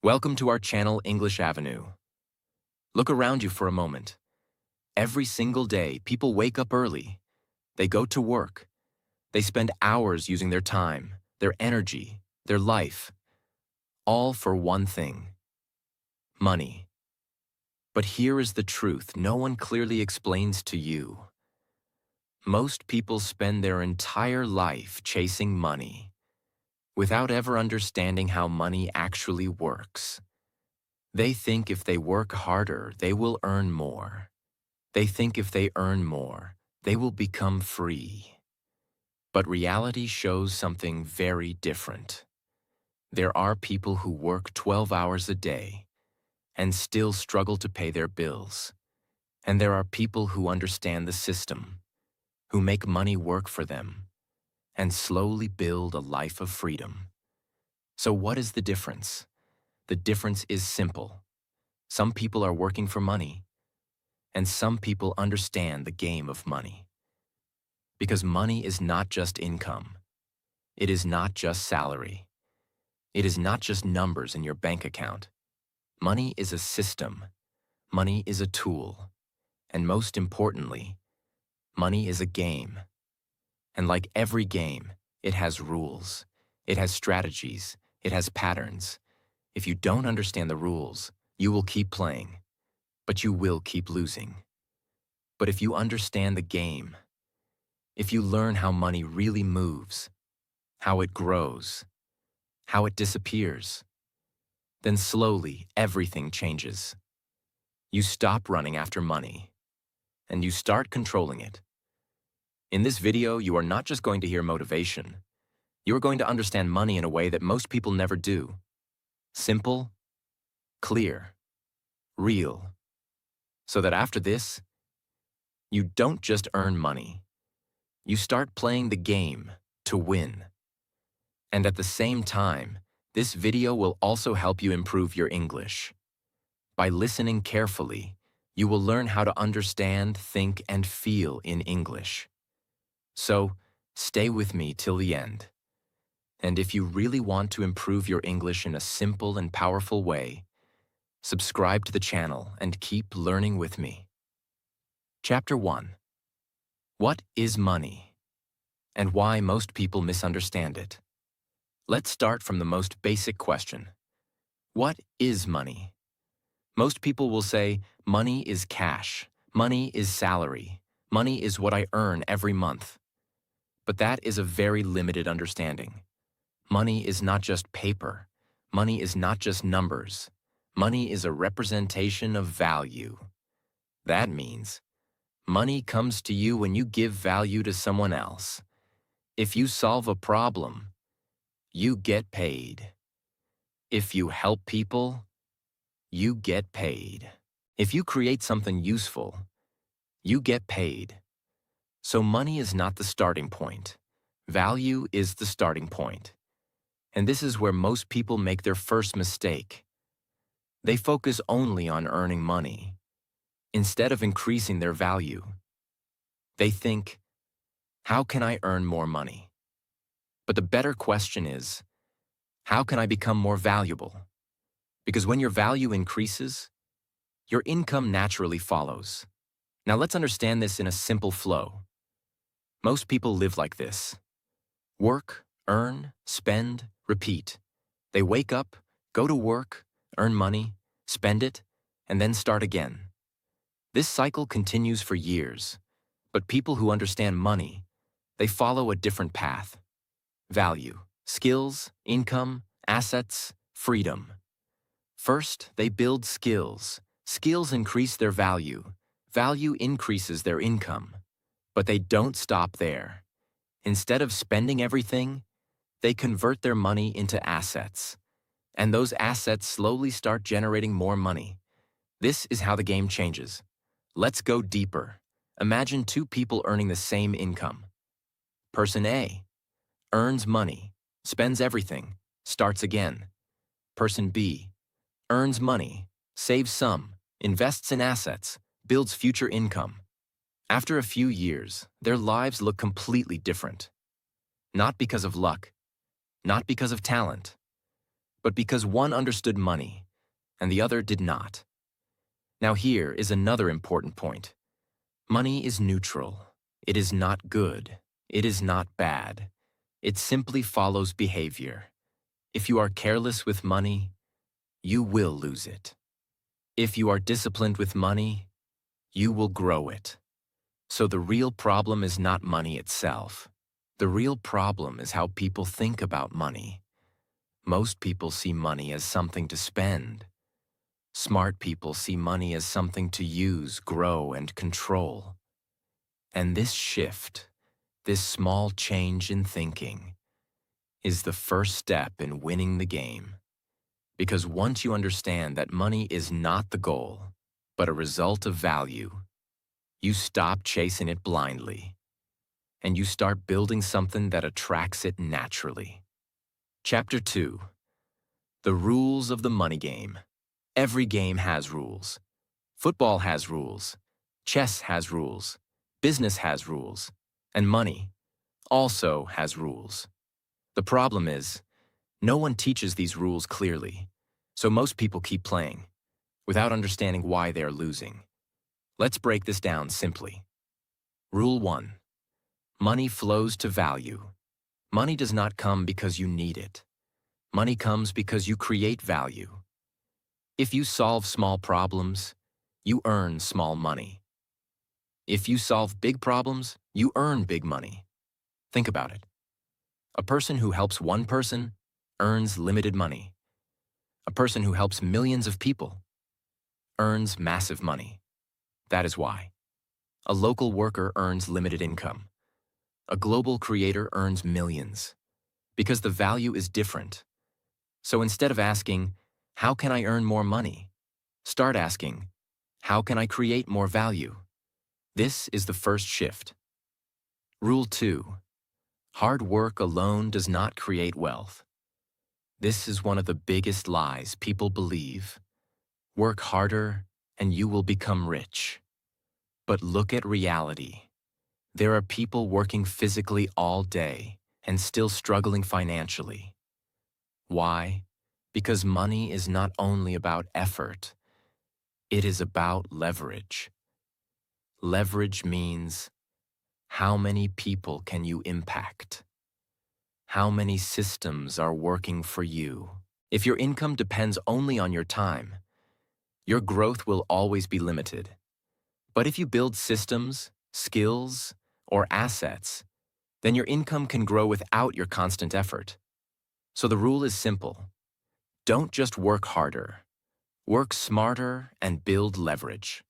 Welcome to our channel, English Avenue. Look around you for a moment. Every single day, people wake up early. They go to work. They spend hours using their time, their energy, their life, all for one thing: money. But here is the truth no one clearly explains to you. Most people spend their entire life chasing money, without ever understanding how money actually works. They think if they work harder, they will earn more. They think if they earn more, they will become free. But reality shows something very different. There are people who work 12 hours a day and still struggle to pay their bills. And there are people who understand the system, who make money work for them, and slowly build a life of freedom. So what is the difference? The difference is simple. Some people are working for money, and some people understand the game of money. Because money is not just income. It is not just salary. It is not just numbers in your bank account. Money is a system. Money is a tool. And most importantly, money is a game. And like every game, it has rules. It has strategies. It has patterns. If you don't understand the rules, you will keep playing, but you will keep losing. But if you understand the game, if you learn how money really moves, how it grows, how it disappears, then slowly everything changes. You stop running after money, and you start controlling it. In this video, you are not just going to hear motivation. You are going to understand money in a way that most people never do. Simple, clear, real. So that after this, you don't just earn money. You start playing the game to win. And at the same time, this video will also help you improve your English. By listening carefully, you will learn how to understand, think, and feel in English. So, stay with me till the end. And if you really want to improve your English in a simple and powerful way, subscribe to the channel and keep learning with me. Chapter 1. What is money? And why most people misunderstand it. Let's start from the most basic question. What is money? Most people will say, money is cash, money is salary, money is what I earn every month. But that is a very limited understanding. Money is not just paper. Money is not just numbers. Money is a representation of value. That means money comes to you when you give value to someone else. If you solve a problem, you get paid. If you help people, you get paid. If you create something useful, you get paid. So money is not the starting point. Value is the starting point. And this is where most people make their first mistake. They focus only on earning money, instead of increasing their value. They think, how can I earn more money? But the better question is, how can I become more valuable? Because when your value increases, your income naturally follows. Now let's understand this in a simple flow. Most people live like this. Work, earn, spend, repeat. They wake up, go to work, earn money, spend it, and then start again. This cycle continues for years, but people who understand money, they follow a different path. Value, skills, income, assets, freedom. First, they build skills. Skills increase their value. Value increases their income. But they don't stop there. Instead of spending everything, they convert their money into assets. And those assets slowly start generating more money. This is how the game changes. Let's go deeper. Imagine two people earning the same income. Person A earns money, spends everything, starts again. Person B earns money, saves some, invests in assets, builds future income. After a few years, their lives look completely different. Not because of luck, not because of talent, but because one understood money and the other did not. Now here is another important point. Money is neutral. It is not good. It is not bad. It simply follows behavior. If you are careless with money, you will lose it. If you are disciplined with money, you will grow it. So the real problem is not money itself. The real problem is how people think about money. Most people see money as something to spend. Smart people see money as something to use, grow, and control. And this shift, this small change in thinking, is the first step in winning the game. Because once you understand that money is not the goal, but a result of value, you stop chasing it blindly, and you start building something that attracts it naturally. Chapter 2. The rules of the money game. Every game has rules. Football has rules. Chess has rules. Business has rules. And money also has rules. The problem is, no one teaches these rules clearly, so most people keep playing, without understanding why they are losing. Let's break this down simply. Rule 1. Money flows to value. Money does not come because you need it. Money comes because you create value. If you solve small problems, you earn small money. If you solve big problems, you earn big money. Think about it. A person who helps one person earns limited money. A person who helps millions of people earns massive money. That is why. A local worker earns limited income. A global creator earns millions. Because the value is different. So instead of asking, how can I earn more money? Start asking, how can I create more value? This is the first shift. Rule 2. Hard work alone does not create wealth. This is one of the biggest lies people believe. Work harder and you will become rich. But look at reality. There are people working physically all day and still struggling financially. Why? Because money is not only about effort, it is about leverage. Leverage means how many people can you impact? How many systems are working for you? If your income depends only on your time, your growth will always be limited. But if you build systems, skills, or assets, then your income can grow without your constant effort. So the rule is simple. Don't just work harder. Work smarter and build leverage.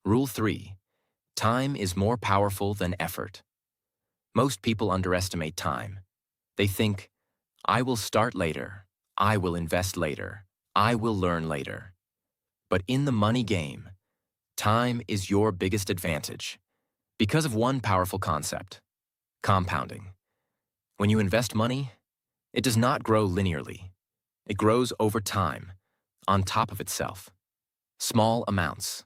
Rule 3. Time is more powerful than effort. Most people underestimate time. They think, I will start later, I will invest later, I will learn later. But in the money game, time is your biggest advantage because of one powerful concept: compounding. When you invest money, it does not grow linearly. It grows over time, on top of itself. Small amounts,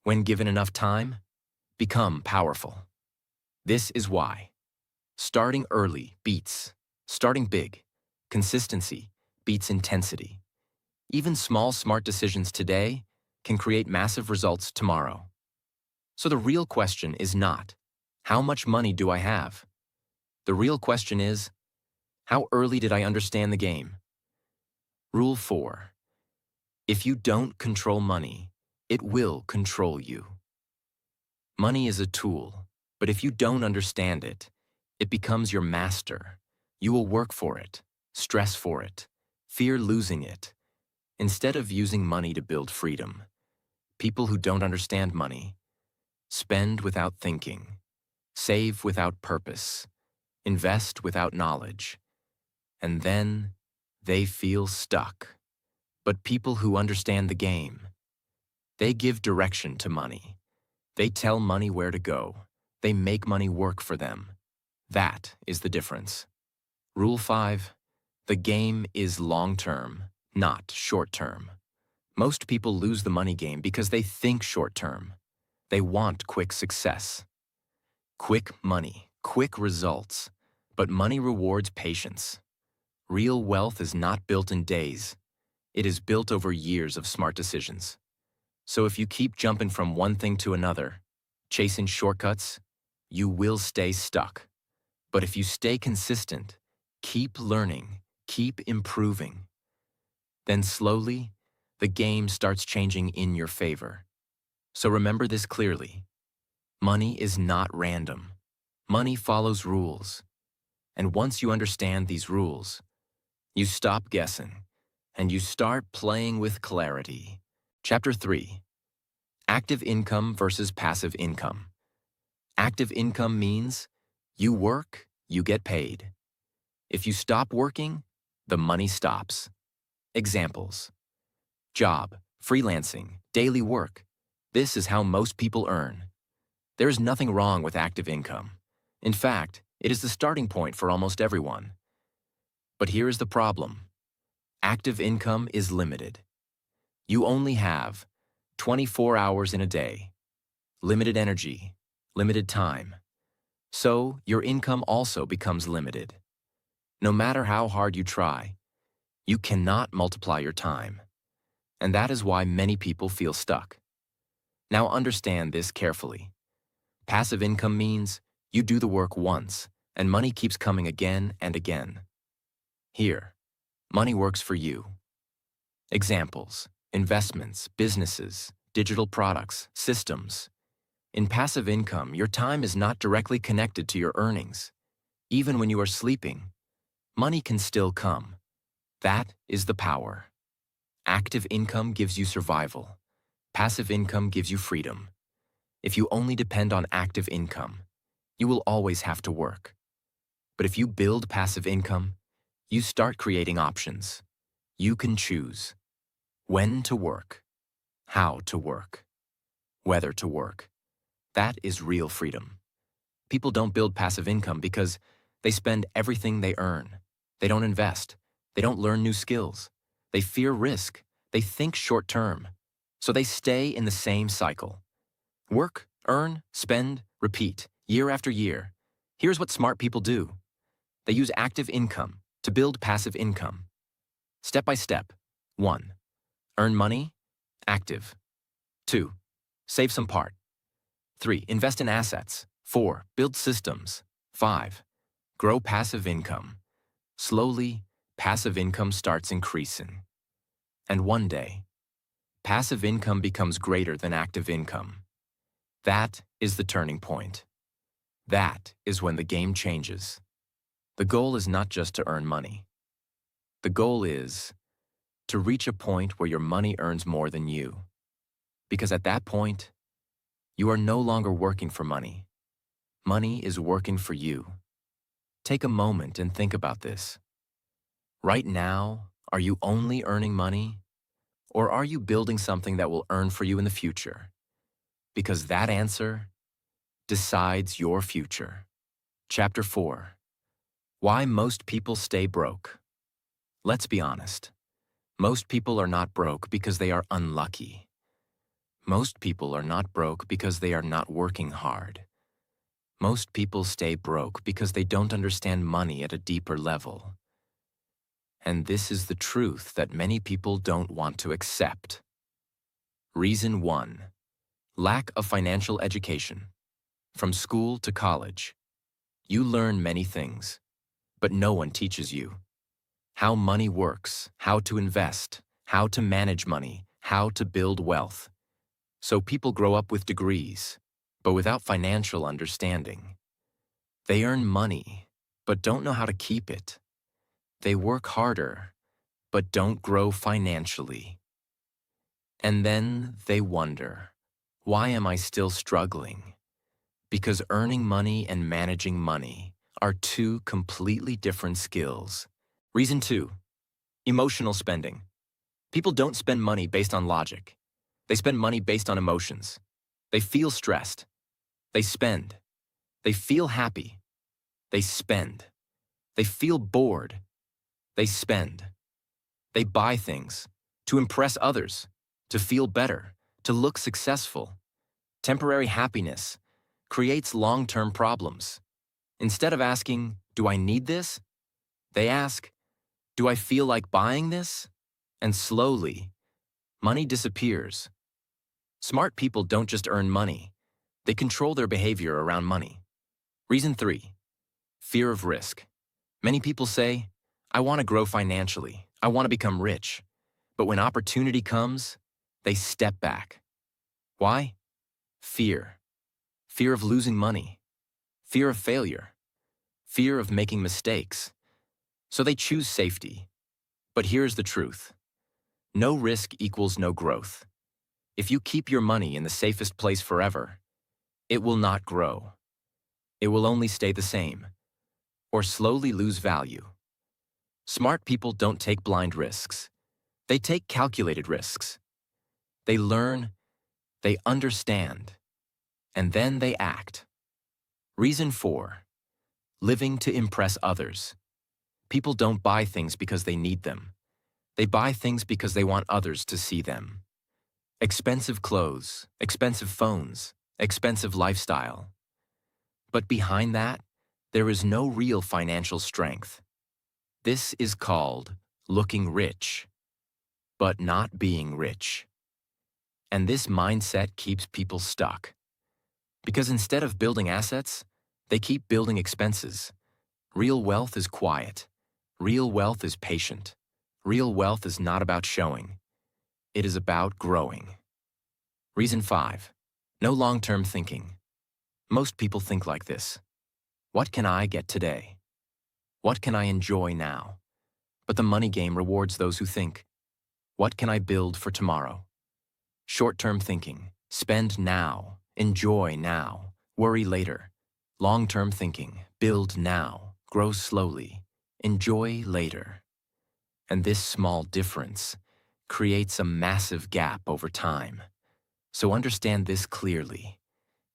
when given enough time, become powerful. This is why starting early beats starting big. Consistency beats intensity. Even small, smart decisions today can create massive results tomorrow. So the real question is not, how much money do I have? The real question is, how early did I understand the game? Rule 4. If you don't control money, it will control you. Money is a tool, but if you don't understand it, it becomes your master. You will work for it, stress for it, fear losing it. Instead of using money to build freedom, people who don't understand money spend without thinking, save without purpose, invest without knowledge, and then they feel stuck. But people who understand the game, they give direction to money. They tell money where to go. They make money work for them. That is the difference. Rule 5. The game is long-term, not short-term. Most people lose the money game because they think short-term. They want quick success. Quick money, quick results. But money rewards patience. Real wealth is not built in days. It is built over years of smart decisions. So if you keep jumping from one thing to another, chasing shortcuts, you will stay stuck. But if you stay consistent, keep learning, keep improving, then slowly, the game starts changing in your favor. So remember this clearly. Money is not random. Money follows rules. And once you understand these rules, you stop guessing and you start playing with clarity. Chapter 3. Active income versus passive income. Active income means you work, you get paid. If you stop working, the money stops. Examples: job, freelancing, daily work. This is how most people earn. There is nothing wrong with active income. In fact, it is the starting point for almost everyone. But here is the problem. Active income is limited. You only have 24 hours in a day, limited energy, limited time. So your income also becomes limited. No matter how hard you try, you cannot multiply your time. And that is why many people feel stuck. Now understand this carefully. Passive income means you do the work once, and money keeps coming again and again. Here, money works for you. Examples: investments, businesses, digital products, systems. In passive income, your time is not directly connected to your earnings. Even when you are sleeping, money can still come. That is the power. Active income gives you survival. Passive income gives you freedom. If you only depend on active income, you will always have to work. But if you build passive income, you start creating options. You can choose when to work, how to work, whether to work. That is real freedom. People don't build passive income because they spend everything they earn. They don't invest. They don't learn new skills. They fear risk. They think short term. So they stay in the same cycle. Work, earn, spend, repeat, year after year. Here's what smart people do. They use active income to build passive income. Step by step. 1. Earn money. Active. 2. Save some part. 3. Invest in assets. 4. Build systems. 5. Grow passive income. Slowly, passive income starts increasing. And one day, passive income becomes greater than active income. That is the turning point. That is when the game changes. The goal is not just to earn money. The goal is to reach a point where your money earns more than you. Because at that point, you are no longer working for money. Money is working for you. Take a moment and think about this. Right now, are you only earning money? Or are you building something that will earn for you in the future? Because that answer decides your future. Chapter 4. Why most people stay broke. Let's be honest. Most people are not broke because they are unlucky. Most people are not broke because they are not working hard. Most people stay broke because they don't understand money at a deeper level. And this is the truth that many people don't want to accept. Reason 1. Lack of financial education. From school to college, you learn many things, but no one teaches you how money works, how to invest, how to manage money, how to build wealth. So people grow up with degrees, but without financial understanding. They earn money, but don't know how to keep it. They work harder, but don't grow financially. And then they wonder, why am I still struggling? Because earning money and managing money are two completely different skills. Reason 2. Emotional spending. People don't spend money based on logic. They spend money based on emotions. They feel stressed. They spend. They feel happy. They spend. They feel bored. They spend. They buy things to impress others, to feel better, to look successful. Temporary happiness creates long-term problems. Instead of asking, do I need this? They ask, Do I feel like buying this? And slowly, money disappears. Smart people don't just earn money, they control their behavior around money. Reason 3, fear of risk. Many people say, I want to grow financially, I want to become rich. But when opportunity comes, they step back. Why? Fear. Fear of losing money. Fear of failure. Fear of making mistakes. So they choose safety. But here's the truth. No risk equals no growth. If you keep your money in the safest place forever, it will not grow. It will only stay the same, or slowly lose value. Smart people don't take blind risks. They take calculated risks. They learn, they understand, and then they act. Reason 4, living to impress others. People don't buy things because they need them. They buy things because they want others to see them. Expensive clothes, expensive phones, expensive lifestyle. But behind that, there is no real financial strength. This is called looking rich, but not being rich. And this mindset keeps people stuck. Because instead of building assets, they keep building expenses. Real wealth is quiet. Real wealth is patient. Real wealth is not about showing. It is about growing. Reason 5, no long-term thinking. Most people think like this. What can I get today? What can I enjoy now? But the money game rewards those who think. What can I build for tomorrow? Short-term thinking. Spend now. Enjoy now. Worry later. Long-term thinking. Build now. Grow slowly. Enjoy later. And this small difference creates a massive gap over time. So understand this clearly.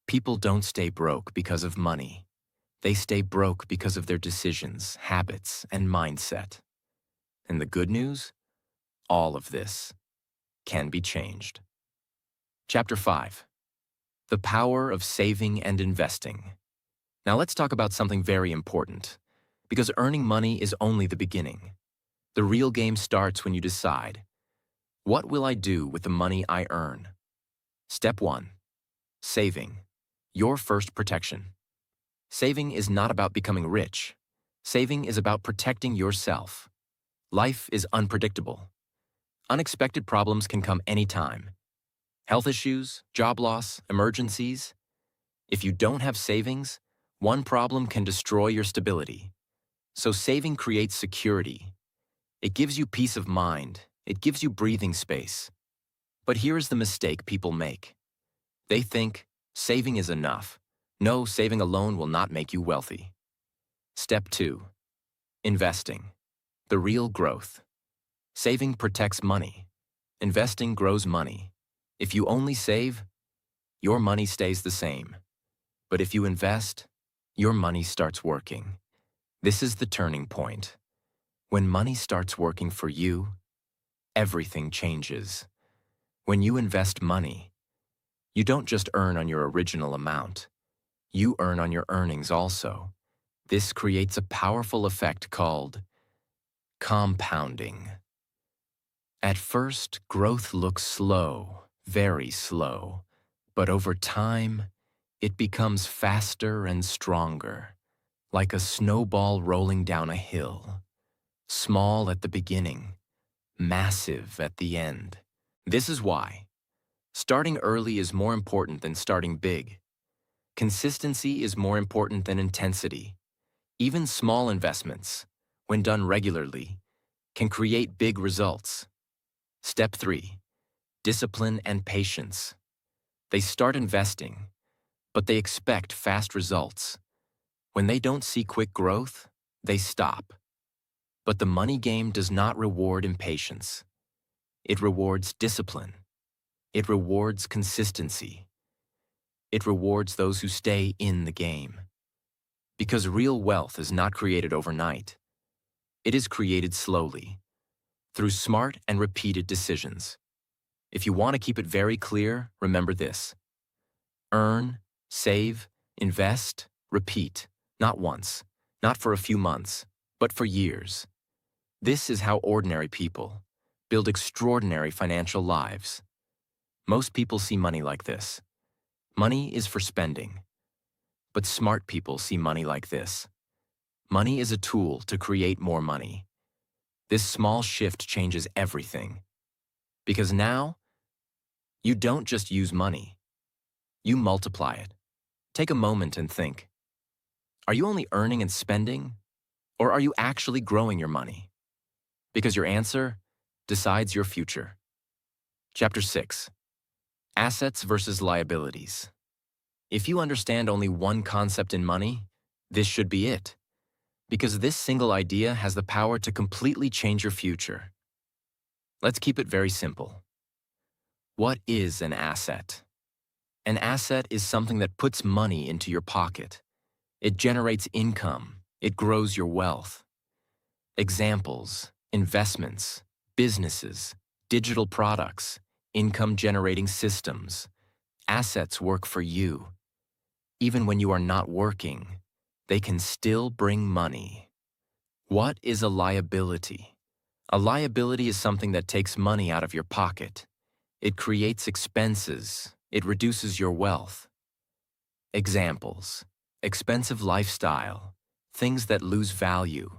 People don't stay broke because of money. They stay broke because of their decisions, habits, and mindset. And the good news? All of this can be changed. Chapter 5. The power of saving and investing. Now let's talk about something very important, because earning money is only the beginning. The real game starts when you decide, what will I do with the money I earn? Step 1. Saving. Your first protection. Saving is not about becoming rich. Saving is about protecting yourself. Life is unpredictable. Unexpected problems can come anytime. Health issues, job loss, emergencies. If you don't have savings, one problem can destroy your stability. So saving creates security. It gives you peace of mind. It gives you breathing space. But here is the mistake people make. They think saving is enough. No, saving alone will not make you wealthy. Step 2. Investing. The real growth. Saving protects money. Investing grows money. If you only save, your money stays the same. But if you invest, your money starts working. This is the turning point. When money starts working for you, everything changes. When you invest money, you don't just earn on your original amount. You earn on your earnings also. This creates a powerful effect called compounding. At first, growth looks slow, very slow, but over time, it becomes faster and stronger, like a snowball rolling down a hill. Small at the beginning, massive at the end. This is why starting early is more important than starting big. Consistency is more important than intensity. Even small investments, when done regularly, can create big results. Step 3. Discipline and patience. They start investing, but they expect fast results. When they don't see quick growth, they stop. But the money game does not reward impatience. It rewards discipline. It rewards consistency. It rewards those who stay in the game. Because real wealth is not created overnight. It is created slowly, through smart and repeated decisions. If you want to keep it very clear, remember this. Earn, save, invest, repeat, not once, not for a few months, but for years. This is how ordinary people build extraordinary financial lives. Most people see money like this. Money is for spending. But smart people see money like this. Money is a tool to create more money. This small shift changes everything. Because now, you don't just use money. You multiply it. Take a moment and think. Are you only earning and spending? Or are you actually growing your money? Because your answer decides your future. Chapter 6. Assets versus liabilities. If you understand only one concept in money, this should be it. Because this single idea has the power to completely change your future. Let's keep it very simple. What is an asset? An asset is something that puts money into your pocket. It generates income. It grows your wealth. Examples: investments, businesses, digital products, income-generating systems. Assets work for you. Even when you are not working, they can still bring money. What is a liability? A liability is something that takes money out of your pocket. It creates expenses. It reduces your wealth. Examples: expensive lifestyle, things that lose value,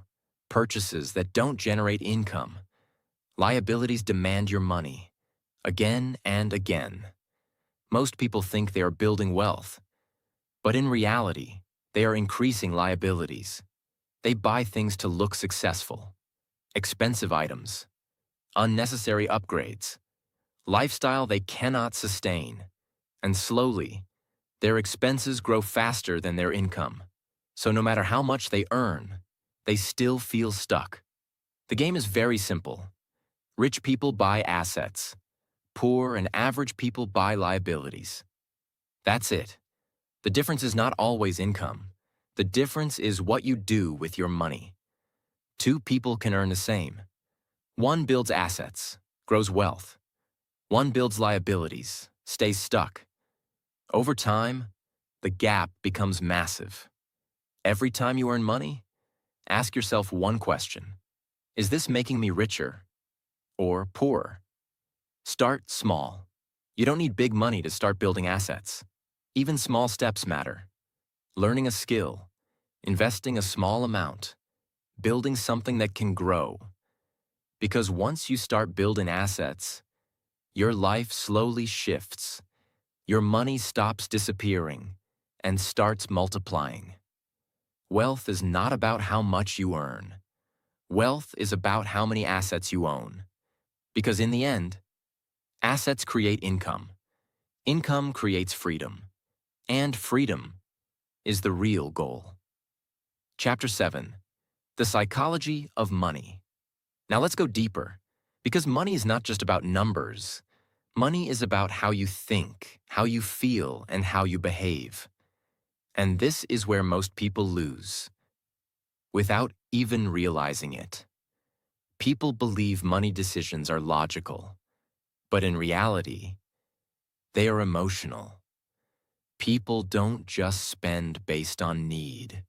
purchases that don't generate income. Liabilities demand your money, again and again. Most people think they are building wealth, but in reality, they are increasing liabilities. They buy things to look successful, expensive items, unnecessary upgrades, lifestyle they cannot sustain, and slowly, their expenses grow faster than their income. So no matter how much they earn, they still feel stuck. The game is very simple. Rich people buy assets. Poor and average people buy liabilities. That's it. The difference is not always income. The difference is what you do with your money. Two people can earn the same. One builds assets, grows wealth. One builds liabilities, stays stuck. Over time, the gap becomes massive. Every time you earn money, ask yourself one question. Is this making me richer or poorer? Start small. You don't need big money to start building assets. Even small steps matter. Learning a skill, investing a small amount, building something that can grow. Because once you start building assets, your life slowly shifts. Your money stops disappearing and starts multiplying. Wealth is not about how much you earn. Wealth is about how many assets you own. Because in the end, assets create income. Income creates freedom. And freedom is the real goal. Chapter 7. The Psychology of Money. Now let's go deeper. Because money is not just about numbers. Money is about how you think, how you feel, and how you behave. And this is where most people lose, without even realizing it. People believe money decisions are logical, but in reality, they are emotional. People don't just spend based on need.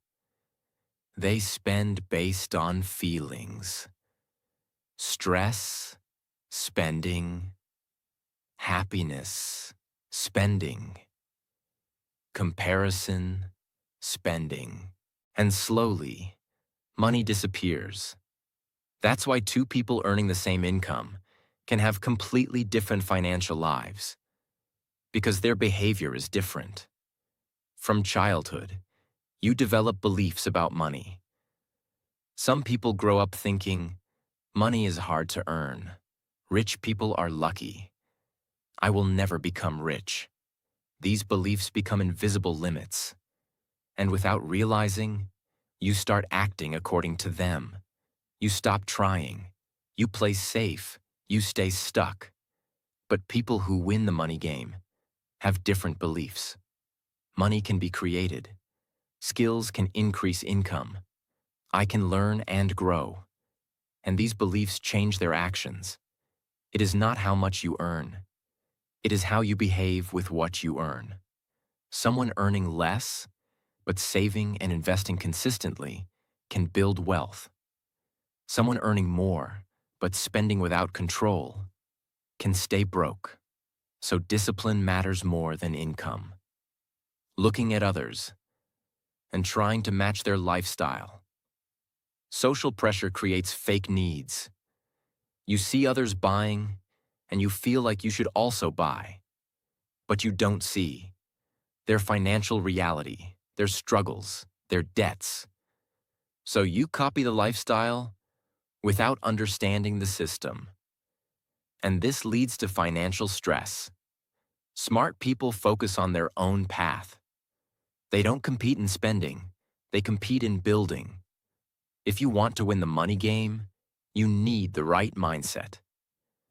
They spend based on feelings. Stress, spending. Happiness, spending. Comparison, spending. And slowly, money disappears. That's why two people earning the same income can have completely different financial lives. Because their behavior is different. From childhood, you develop beliefs about money. Some people grow up thinking, money is hard to earn. Rich people are lucky. I will never become rich. These beliefs become invisible limits. And without realizing, you start acting according to them. You stop trying. You play safe. You stay stuck. But people who win the money game have different beliefs. Money can be created. Skills can increase income. I can learn and grow. And these beliefs change their actions. It is not how much you earn. It is how you behave with what you earn. Someone earning less, but saving and investing consistently, can build wealth. Someone earning more, but spending without control, can stay broke. So discipline matters more than income. Looking at others and trying to match their lifestyle. Social pressure creates fake needs. You see others buying, and you feel like you should also buy. But you don't see their financial reality, their struggles, their debts. So you copy the lifestyle without understanding the system. And this leads to financial stress. Smart people focus on their own path. They don't compete in spending, they compete in building. If you want to win the money game, you need the right mindset.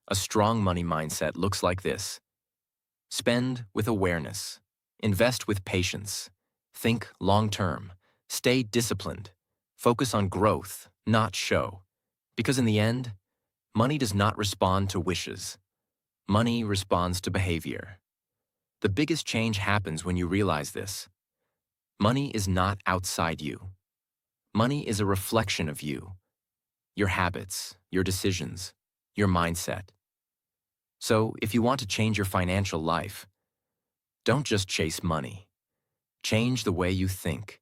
A strong money mindset looks like this. Spend with awareness. Invest with patience. Think long-term. Stay disciplined. Focus on growth, not show. Because in the end, money does not respond to wishes. Money responds to behavior. The biggest change happens when you realize this. Money is not outside you. Money is a reflection of you, your habits, your decisions, your mindset. So, if you want to change your financial life, don't just chase money. Change the way you think.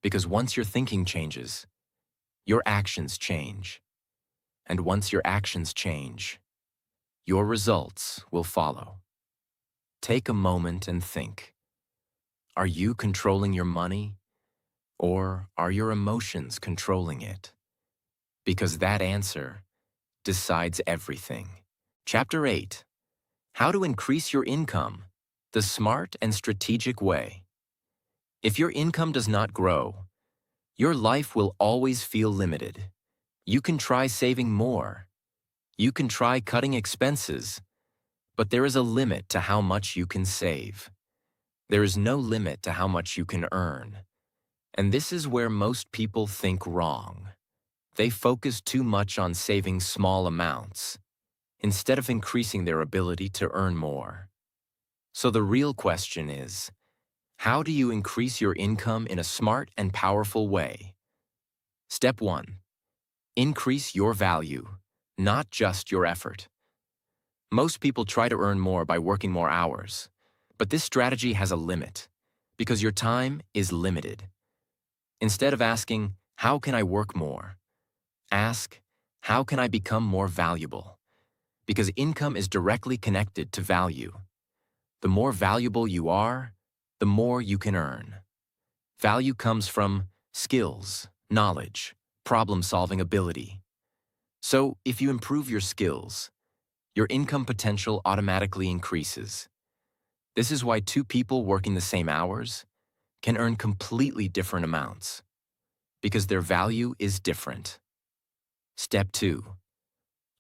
Because once your thinking changes, your actions change. And once your actions change, your results will follow. Take a moment and think. Are you controlling your money? Or are your emotions controlling it? Because that answer decides everything. Chapter 8. How to increase your income, the smart and strategic way. If your income does not grow, your life will always feel limited. You can try saving more. You can try cutting expenses. But there is a limit to how much you can save. There is no limit to how much you can earn. And this is where most people think wrong. They focus too much on saving small amounts, instead of increasing their ability to earn more. So the real question is, how do you increase your income in a smart and powerful way? Step 1. Increase your value, not just your effort. Most people try to earn more by working more hours, but this strategy has a limit, because your time is limited. Instead of asking, how can I work more? Ask, how can I become more valuable? Because income is directly connected to value. The more valuable you are, the more you can earn. Value comes from skills, knowledge, problem-solving ability. So, if you improve your skills, your income potential automatically increases. This is why two people working the same hours can earn completely different amounts, because their value is different. Step 2.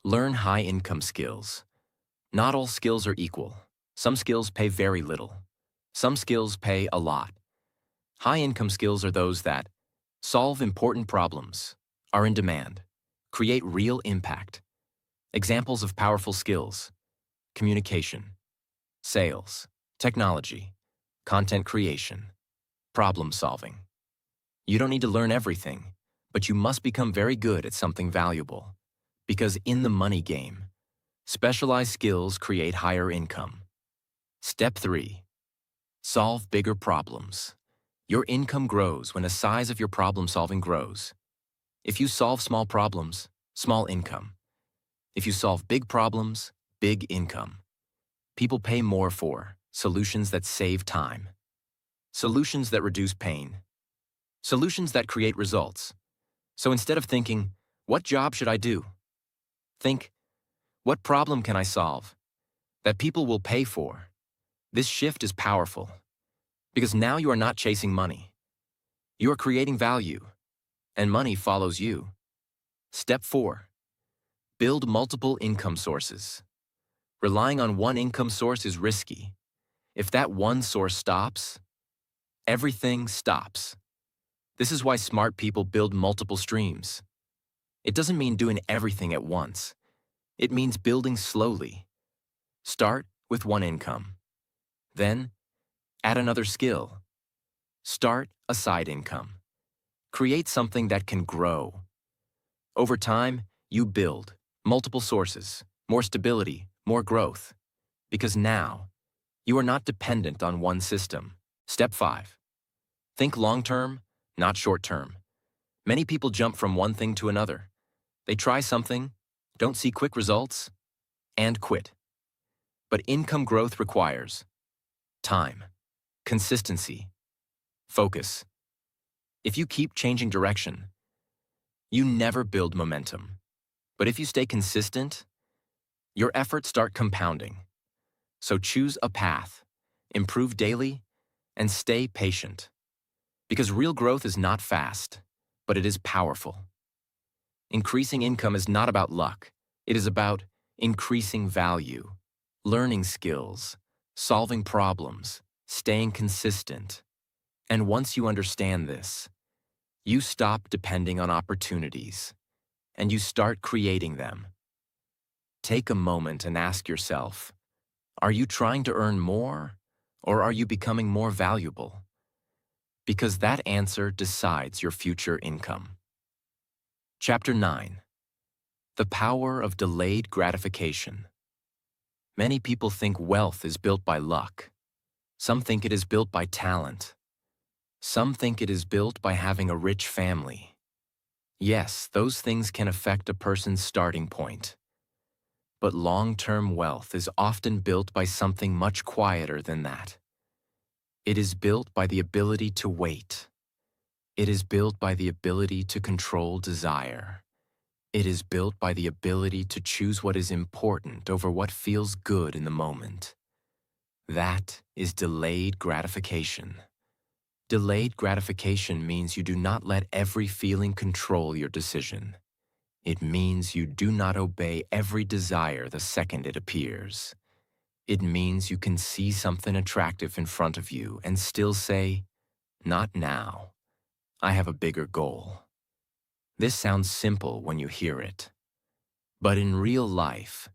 Learn high-income skills. Not all skills are equal. Some skills pay very little. Some skills pay a lot. High-income skills are those that solve important problems, are in demand, create real impact. Examples of powerful skills: communication, sales, technology, content creation, problem solving. You don't need to learn everything, but you must become very good at something valuable. Because in the money game, specialized skills create higher income. Step 3. Solve bigger problems. Your income grows when the size of your problem solving grows. If you solve small problems, small income. If you solve big problems, big income. People pay more for solutions that save time, solutions that reduce pain, solutions that create results. So instead of thinking, what job should I do? Think, what problem can I solve that people will pay for? This shift is powerful because now you are not chasing money. You are creating value, and money follows you. Step 4. Build multiple income sources. Relying on one income source is risky. If that one source stops, everything stops. This is why smart people build multiple streams. It doesn't mean doing everything at once. It means building slowly. Start with one income. Then, add another skill. Start a side income. Create something that can grow. Over time, you build multiple sources, more stability, more growth, because now you are not dependent on one system. Step 5. Think long-term, not short-term. Many people jump from one thing to another. They try something, don't see quick results, and quit. But income growth requires time, consistency, focus. If you keep changing direction, you never build momentum. But if you stay consistent, your efforts start compounding. So choose a path, improve daily, and stay patient. Because real growth is not fast, but it is powerful. Increasing income is not about luck. It is about increasing value, learning skills, solving problems, staying consistent. And once you understand this, you stop depending on opportunities, and you start creating them. Take a moment and ask yourself, are you trying to earn more, or are you becoming more valuable? Because that answer decides your future income. Chapter 9. The Power of Delayed Gratification. Many people think wealth is built by luck. Some think it is built by talent. Some think it is built by having a rich family. Yes, those things can affect a person's starting point. But long-term wealth is often built by something much quieter than that. It is built by the ability to wait. It is built by the ability to control desire. It is built by the ability to choose what is important over what feels good in the moment. That is delayed gratification. Delayed gratification means you do not let every feeling control your decision. It means you do not obey every desire the second it appears. It means you can see something attractive in front of you and still say, "Not now. I have a bigger goal." This sounds simple when you hear it. But in real life,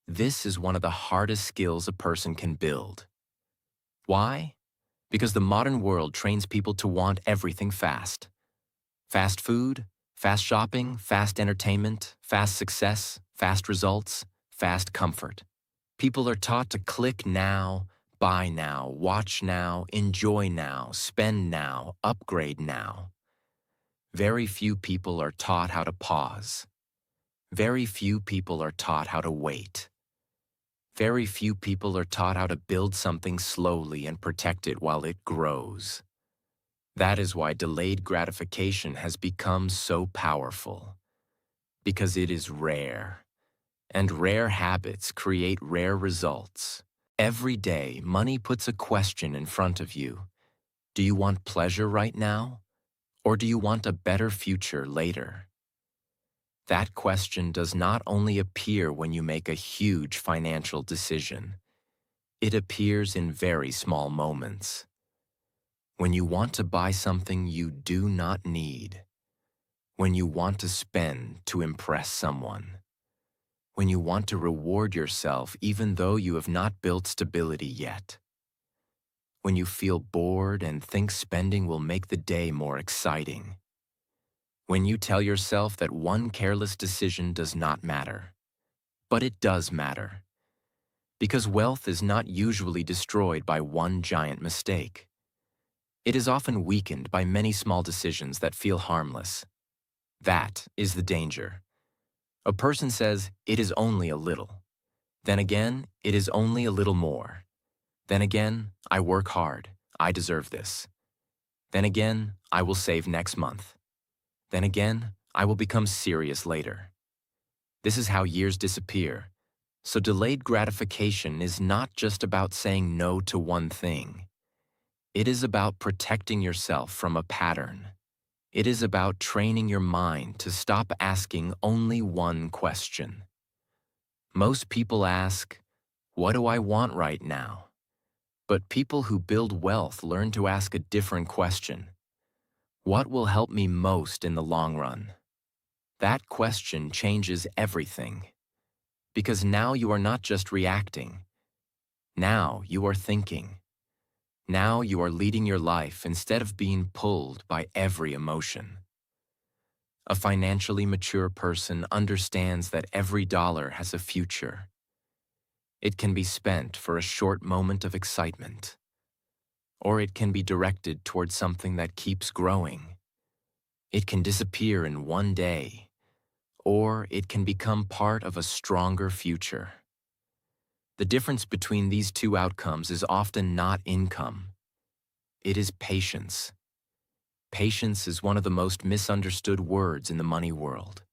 this is one of the hardest skills a person can build. Why? Because the modern world trains people to want everything fast. Fast food, fast shopping, fast entertainment, fast success, fast results, fast comfort. People are taught to click now, buy now, watch now, enjoy now, spend now, upgrade now. Very few people are taught how to pause. Very few people are taught how to wait. Very few people are taught how to build something slowly and protect it while it grows. That is why delayed gratification has become so powerful. Because it is rare. And rare habits create rare results. Every day, money puts a question in front of you. Do you want pleasure right now? Or do you want a better future later? That question does not only appear when you make a huge financial decision. It appears in very small moments. When you want to buy something you do not need. When you want to spend to impress someone. When you want to reward yourself even though you have not built stability yet. When you feel bored and think spending will make the day more exciting. When you tell yourself that one careless decision does not matter. But it does matter. Because wealth is not usually destroyed by one giant mistake. It is often weakened by many small decisions that feel harmless. That is the danger. A person says, it is only a little. Then again, it is only a little more. Then again, I work hard. I deserve this. Then again, I will save next month. Then again, I will become serious later. This is how years disappear. So delayed gratification is not just about saying no to one thing. It is about protecting yourself from a pattern. It is about training your mind to stop asking only one question. Most people ask, what do I want right now? But people who build wealth learn to ask a different question. What will help me most in the long run? That question changes everything. Because now you are not just reacting. Now you are thinking. Now you are leading your life instead of being pulled by every emotion. A financially mature person understands that every dollar has a future. It can be spent for a short moment of excitement, or it can be directed towards something that keeps growing. It can disappear in one day, or it can become part of a stronger future. The difference between these two outcomes is often not income. It is patience. Patience is one of the most misunderstood words in the money world.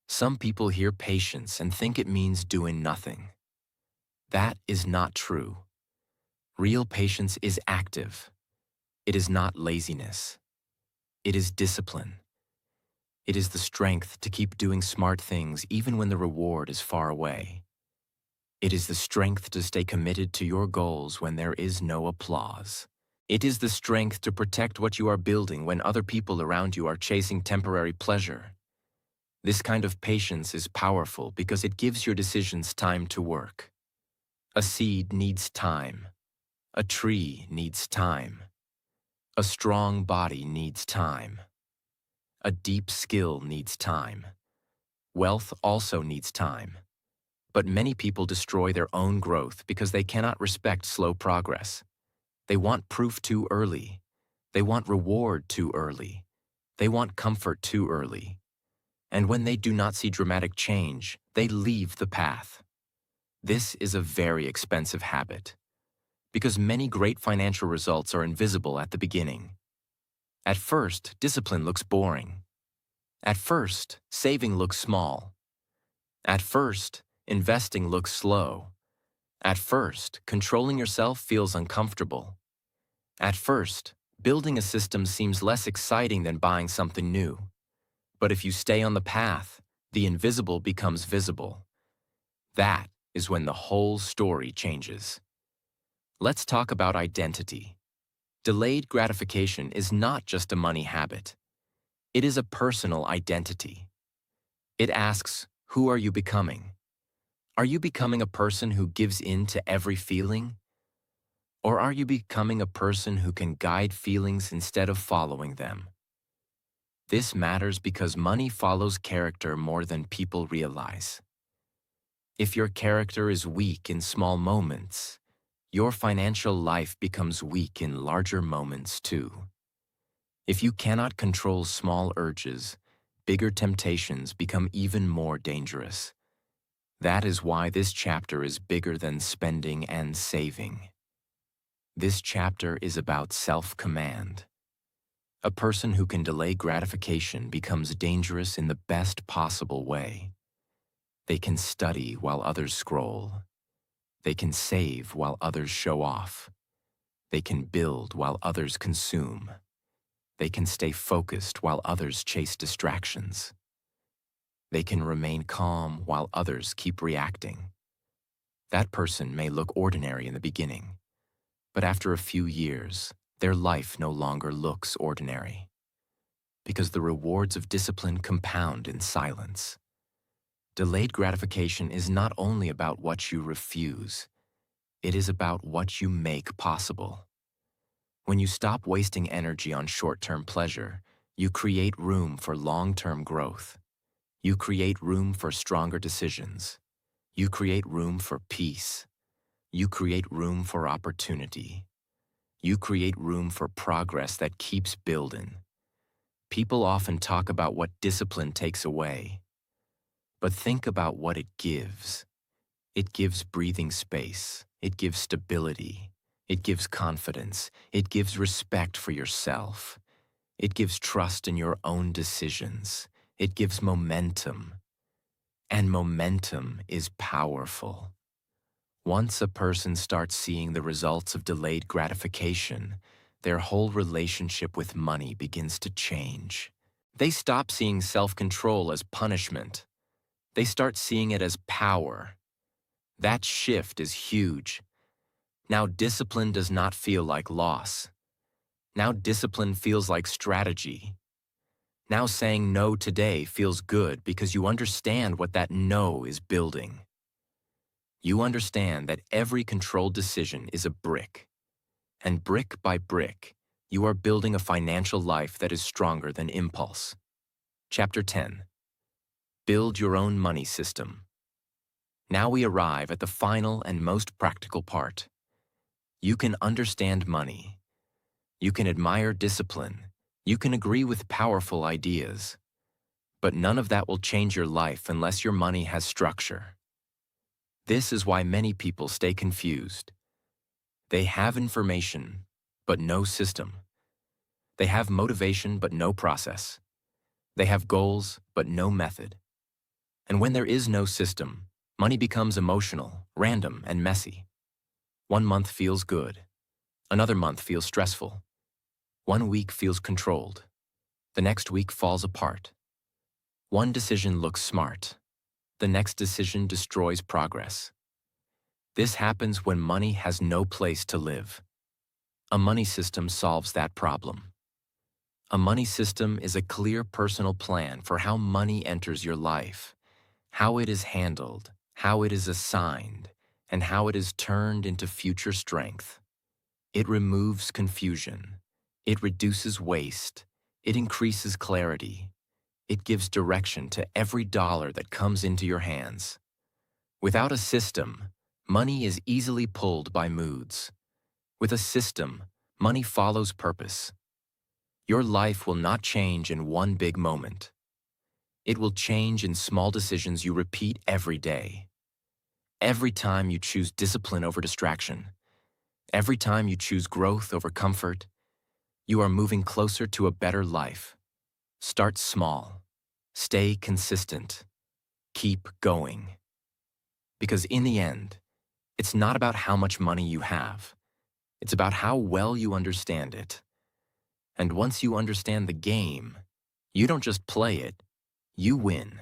Some people hear patience and think it means doing nothing. That is not true. Real patience is active. It is not laziness. It is discipline. It is the strength to keep doing smart things even when the reward is far away. It is the strength to stay committed to your goals when there is no applause. It is the strength to protect what you are building when other people around you are chasing temporary pleasure. This kind of patience is powerful because it gives your decisions time to work. A seed needs time. A tree needs time. A strong body needs time. A deep skill needs time. Wealth also needs time. But many people destroy their own growth because they cannot respect slow progress. They want proof too early. They want reward too early. They want comfort too early. And when they do not see dramatic change, they leave the path. This is a very expensive habit, because many great financial results are invisible at the beginning. At first, discipline looks boring. At first, saving looks small. At first, investing looks slow. At first, controlling yourself feels uncomfortable. At first, building a system seems less exciting than buying something new. But if you stay on the path, the invisible becomes visible. That is when the whole story changes. Let's talk about identity. Delayed gratification is not just a money habit. It is a personal identity. It asks, who are you becoming? Are you becoming a person who gives in to every feeling? Or are you becoming a person who can guide feelings instead of following them? This matters because money follows character more than people realize. If your character is weak in small moments, your financial life becomes weak in larger moments too. If you cannot control small urges, bigger temptations become even more dangerous. That is why this chapter is bigger than spending and saving. This chapter is about self-command. A person who can delay gratification becomes dangerous in the best possible way. They can study while others scroll. They can save while others show off. They can build while others consume. They can stay focused while others chase distractions. They can remain calm while others keep reacting. That person may look ordinary in the beginning, but after a few years, their life no longer looks ordinary, because the rewards of discipline compound in silence. Delayed gratification is not only about what you refuse, it is about what you make possible. When you stop wasting energy on short-term pleasure, you create room for long-term growth. You create room for stronger decisions. You create room for peace. You create room for opportunity. You create room for progress that keeps building. People often talk about what discipline takes away, but think about what it gives. It gives breathing space. It gives stability. It gives confidence. It gives respect for yourself. It gives trust in your own decisions. It gives momentum. And momentum is powerful. Once a person starts seeing the results of delayed gratification, their whole relationship with money begins to change. They stop seeing self-control as punishment. They start seeing it as power. That shift is huge. Now discipline does not feel like loss. Now discipline feels like strategy. Now saying no today feels good because you understand what that no is building. You understand that every controlled decision is a brick. And brick by brick, you are building a financial life that is stronger than impulse. Chapter 10. Build your own money system. Now we arrive at the final and most practical part. You can understand money. You can admire discipline. You can agree with powerful ideas. But none of that will change your life unless your money has structure. This is why many people stay confused. They have information, but no system. They have motivation, but no process. They have goals, but no method. And when there is no system, money becomes emotional, random, and messy. One month feels good. Another month feels stressful. One week feels controlled. The next week falls apart. One decision looks smart. The next decision destroys progress. This happens when money has no place to live. A money system solves that problem. A money system is a clear personal plan for how money enters your life, how it is handled, how it is assigned, and how it is turned into future strength. It removes confusion. It reduces waste. It increases clarity. It gives direction to every dollar that comes into your hands. Without a system, money is easily pulled by moods. With a system, money follows purpose. Your life will not change in one big moment. It will change in small decisions you repeat every day. Every time you choose discipline over distraction, every time you choose growth over comfort, you are moving closer to a better life. Start small. Stay consistent. Keep going. Because in the end, it's not about how much money you have. It's about how well you understand it. And once you understand the game, you don't just play it, you win.